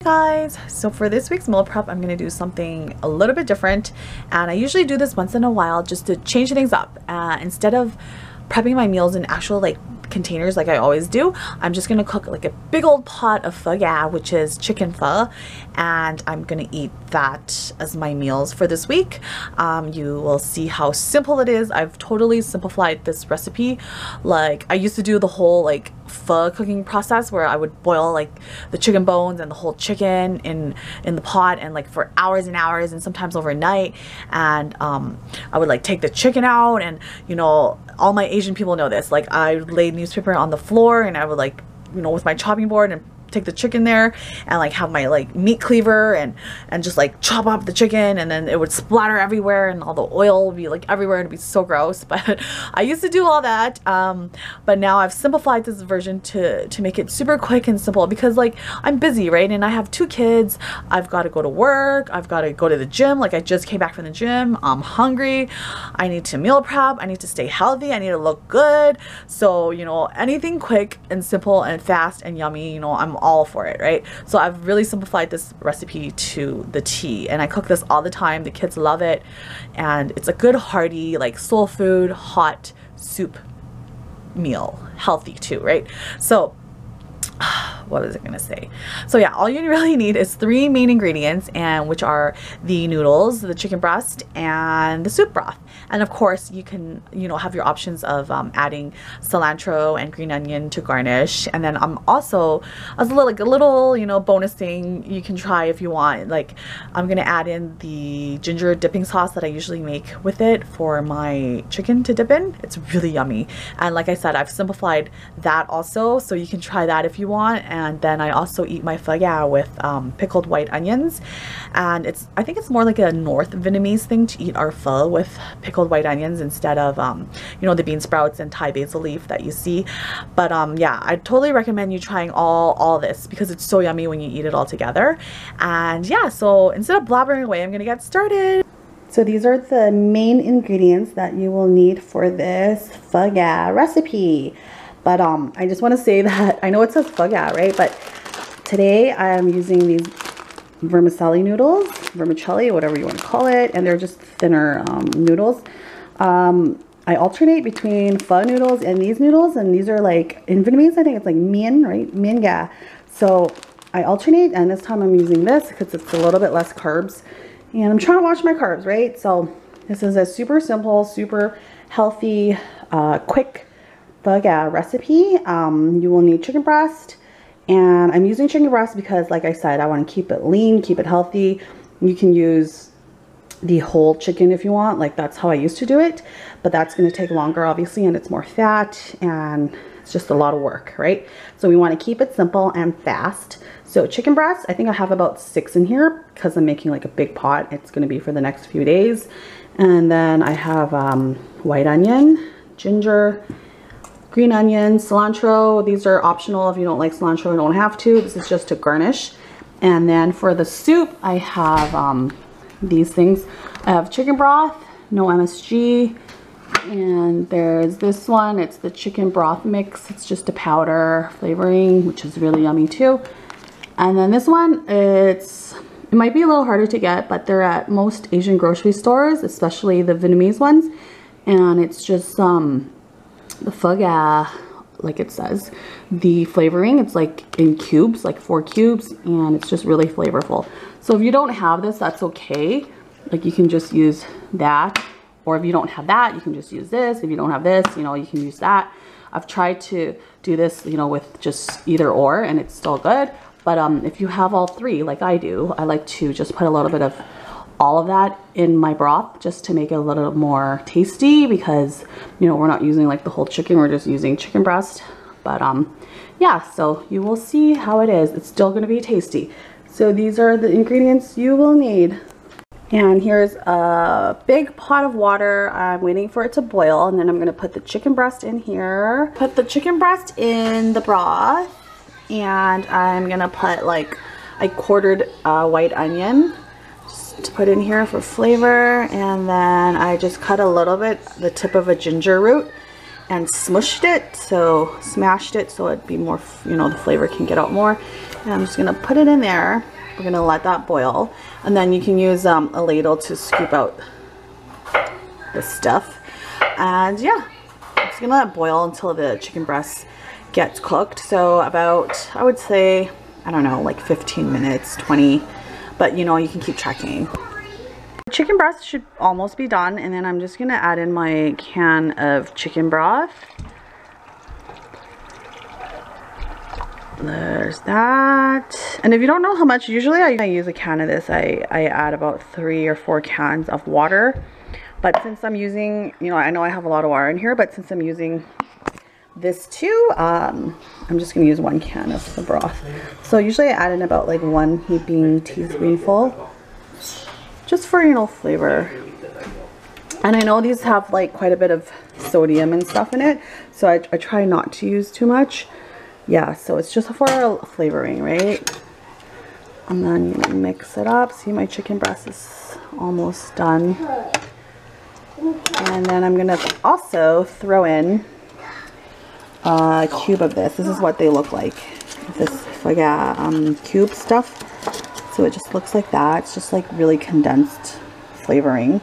Guys, so for this week's meal prep, I'm going to do something a little bit different, and I usually do this once in a while just to change things up. Instead of prepping my meals in actual like containers like I always do, I'm just gonna cook like a big old pot of pho ga, which is chicken pho, and I'm gonna eat that as my meals for this week. You will see how simple it is. I've totally simplified this recipe. Like, I used to do the whole like pho cooking process where I would boil like the chicken bones and the whole chicken in the pot, and like for hours and hours and sometimes overnight, and I would like take the chicken out, and you know, all my Asian people know this, like I would lay newspaper on the floor and I would like, you know, with my chopping board and take the chicken there and like have my like meat cleaver and just like chop up the chicken, and then it would splatter everywhere and all the oil would be like everywhere and it'd be so gross. But I used to do all that, but now I've simplified this version to make it super quick and simple, because like I'm busy, right? And I have 2 kids, I've got to go to work, I've got to go to the gym, like I just came back from the gym, I'm hungry, I need to meal prep, I need to stay healthy, I need to look good. So, you know, anything quick and simple and fast and yummy, you know, I'm all for it, right? So I've really simplified this recipe to the T, and I cook this all the time. The kids love it, and it's a good hearty like soul food hot soup meal, healthy too, right? So what was I gonna say? So yeah, all you really need is 3 main ingredients, and which are the noodles, the chicken breast, and the soup broth. And of course you can, you know, have your options of adding cilantro and green onion to garnish. And then I'm also, as a little you know, bonus thing you can try if you want, like I'm gonna add in the ginger dipping sauce that I usually make with it for my chicken to dip in. It's really yummy, and like I said, I've simplified that also, so you can try that if you want. And then I also eat my pho ga with pickled white onions, and I think it's more like a North Vietnamese thing to eat our pho with pickled white onions instead of you know, the bean sprouts and Thai basil leaf that you see. But yeah, I totally recommend you trying all this, because it's so yummy when you eat it all together. And yeah, so instead of blabbering away, I'm gonna get started. So these are the main ingredients that you will need for this pho ga recipe. But I just want to say that I know it says pho ga, right? But today I'm using these vermicelli noodles, vermicelli, whatever you want to call it, and they're just thinner noodles. I alternate between pho noodles and these noodles, and these are like, in Vietnamese I think it's like mien, right? Mien ga. So I alternate, and this time I'm using this because it's a little bit less carbs, and I'm trying to watch my carbs, right? So this is a super simple, super healthy, quick pho ga recipe. You will need chicken breast, and I'm using chicken breast because, like I said, I want to keep it lean, keep it healthy. You can use the whole chicken if you want, like that's how I used to do it, but that's going to take longer obviously, and it's more fat, and it's just a lot of work, right? So we want to keep it simple and fast. So chicken breast, I think I have about 6 in here because I'm making like a big pot. It's going to be for the next few days. And then I have white onion, ginger, green onion, cilantro. These are optional. If you don't like cilantro, you don't have to. This is just to garnish. And then for the soup, I have these things. I have chicken broth, no MSG, and there's this one. It's the chicken broth mix. It's just a powder flavoring, which is really yummy too. And then this one, it might be a little harder to get, but they're at most Asian grocery stores, especially the Vietnamese ones. And it's just the pho ga, like it says, the flavoring, it's like in cubes, like 4 cubes, and it's just really flavorful. So if you don't have this, that's okay. Like you can just use that, or if you don't have that, you can just use this. If you don't have this, you know, you can use that. I've tried to do this, you know, with just either or, and it's still good. But if you have all 3, like I do, I like to just put a little bit of all of that in my broth just to make it a little more tasty, because, you know, we're not using like the whole chicken, we're just using chicken breast. But yeah, so you will see how it is. It's still going to be tasty. So these are the ingredients you will need. And here's a big pot of water. I'm waiting for it to boil, and then I'm going to put the chicken breast in here. Put the chicken breast in the broth, and I'm going to put like a quartered white onion to put in here for flavor. And then I just cut a little bit, the tip of a ginger root, and smashed it so it'd be more, you know, the flavor can get out more. And I'm just gonna put it in there. We're gonna let that boil, and then you can use a ladle to scoop out the stuff. And yeah, I'm just gonna let it boil until the chicken breast gets cooked. So about, I would say, I don't know, like 15 minutes, 20, but you know, you can keep checking. Chicken breast should almost be done, and then I'm just gonna add in my can of chicken broth. There's that. And if you don't know how much, usually I use a can of this, I add about 3 or 4 cans of water. But since I'm using, you know I have a lot of water in here, but since I'm using this too, I'm just gonna use 1 can of the broth. So usually I add in about like 1 heaping teaspoonful, just for, you know, flavor. And I know these have like quite a bit of sodium and stuff in it, so I try not to use too much. Yeah, so it's just for flavoring, right? And then you mix it up. See, my chicken breast is almost done. And then I'm gonna also throw in a cube of this. This is what they look like. This like cube stuff. So it just looks like that. It's just like really condensed flavoring.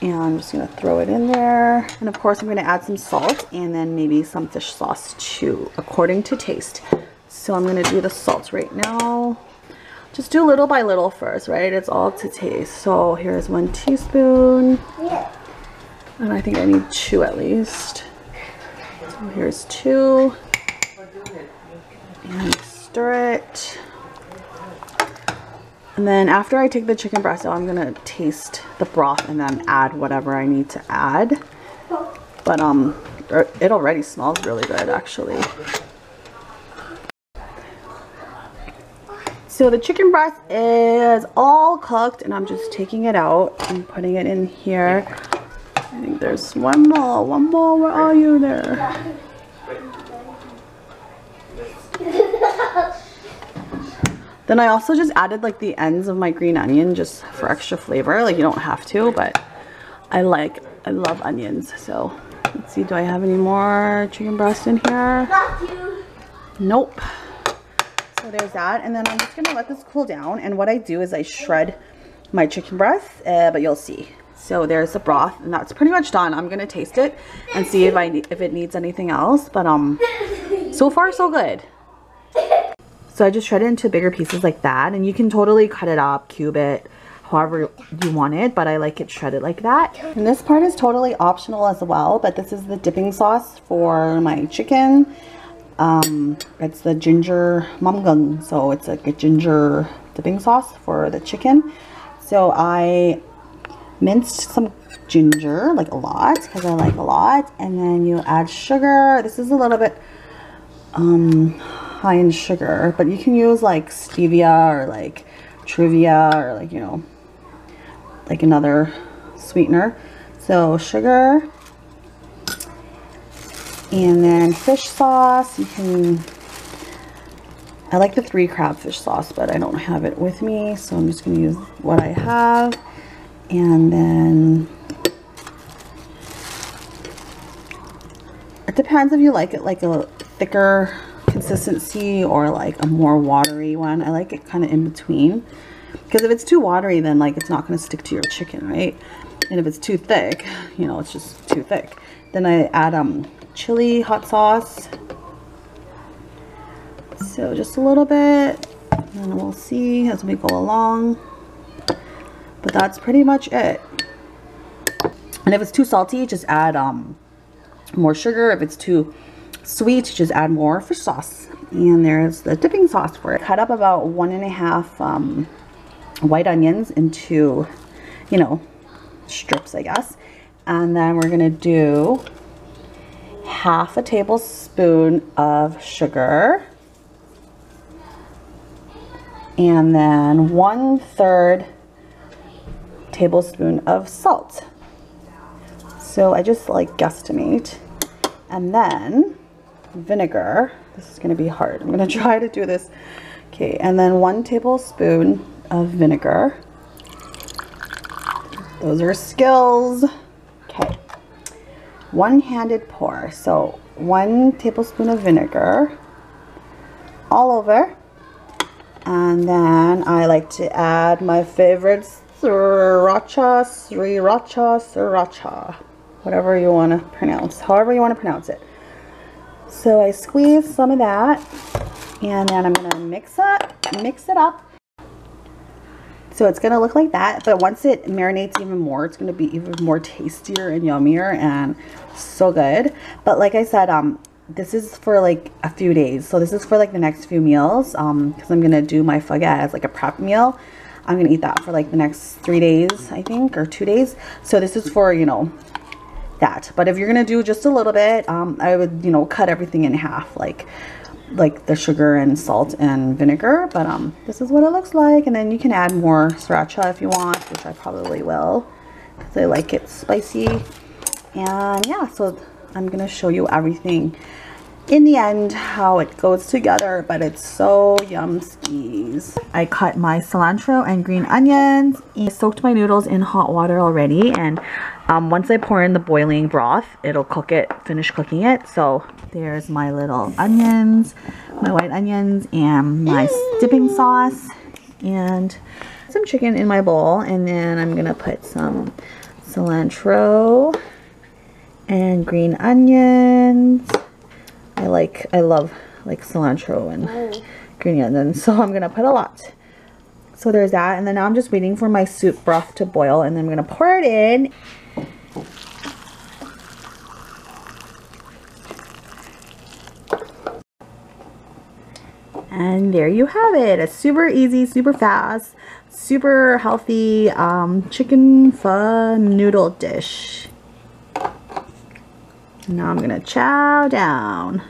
And I'm just gonna throw it in there. And of course I'm gonna add some salt and then maybe some fish sauce too, according to taste. So I'm gonna do the salt right now. Just do little by little first, right? It's all to taste. So here's 1 teaspoon. And I think I need 2 at least. So here's 2. And stir it. And then after I take the chicken breast out, I'm gonna taste the broth and then add whatever I need to add. But it already smells really good, actually. So the chicken breast is all cooked, and I'm just taking it out and putting it in here. I think there's one more. Where are you there? Then I also just added like the ends of my green onion just for extra flavor. Like, you don't have to, but I love onions. So let's see, do I have any more chicken breast in here? Nope. So there's that. And then I'm just gonna let this cool down. And what I do is I shred my chicken breast, but you'll see. So there's the broth, and that's pretty much done. I'm gonna taste it and see if it needs anything else. But so far so good. So I just shred it into bigger pieces like that, and you can totally cut it up, cube it, however you want it, but I like it shredded like that. And this part is totally optional as well, but this is the dipping sauce for my chicken. It's the ginger mamgung, so it's like a ginger dipping sauce for the chicken. So I minced some ginger, like a lot, because I like a lot, and then you add sugar. This is a little bit high in sugar, but you can use like stevia or like trivia or like, you know, like another sweetener. So sugar, and then fish sauce. You can, I like the 3 crab fish sauce, but I don't have it with me, so I'm just gonna use what I have. And then it depends if you like it like a thicker consistency or like a more watery one. I like it kind of in between, because if it's too watery, then like it's not going to stick to your chicken, right? And if it's too thick, you know, it's just too thick. Then I add chili hot sauce, so just a little bit, and we'll see as we go along. But that's pretty much it. And if it's too salty, just add more sugar. If it's too sweet, just add more fish sauce. And there's the dipping sauce for it. Cut up about 1.5 white onions into, you know, strips, I guess. And then we're gonna do 1/2 tablespoon of sugar, and then 1/3 tablespoon of salt. So I just like guesstimate. And then vinegar. This is going to be hard. I'm going to try to do this. Okay, and then 1 tablespoon of vinegar. Those are skills. Okay. One-handed pour. So 1 tablespoon of vinegar all over. And then I like to add my favorite sriracha, whatever you want to pronounce, however you want to pronounce it. So I squeeze some of that, and then I'm gonna mix it up. So it's gonna look like that, but once it marinates even more, it's gonna be even more tastier and yummier and so good. But like I said, this is for like a few days, so this is for like the next few meals, because I'm gonna do my pho as like a prep meal. I'm gonna eat that for like the next 3 days, I think, or 2 days. So this is for, you know, that. But if you're gonna do just a little bit, I would, you know, cut everything in half, like the sugar and salt and vinegar. But this is what it looks like. And then you can add more sriracha if you want, which I probably will, because I like it spicy. And yeah, so I'm gonna show you everything in the end, how it goes together, but it's so yum-skis. I cut my cilantro and green onions. I soaked my noodles in hot water already, and once I pour in the boiling broth, it'll cook it, finish cooking it. So there's my little onions, my white onions, and my dipping sauce, and some chicken in my bowl. And then I'm gonna put some cilantro and green onions. I love like cilantro and green onions, so I'm gonna put a lot. So there's that, and then now I'm just waiting for my soup broth to boil, and then I'm gonna pour it in. And there you have it, a super easy, super fast, super healthy chicken pho noodle dish. Now I'm gonna chow down.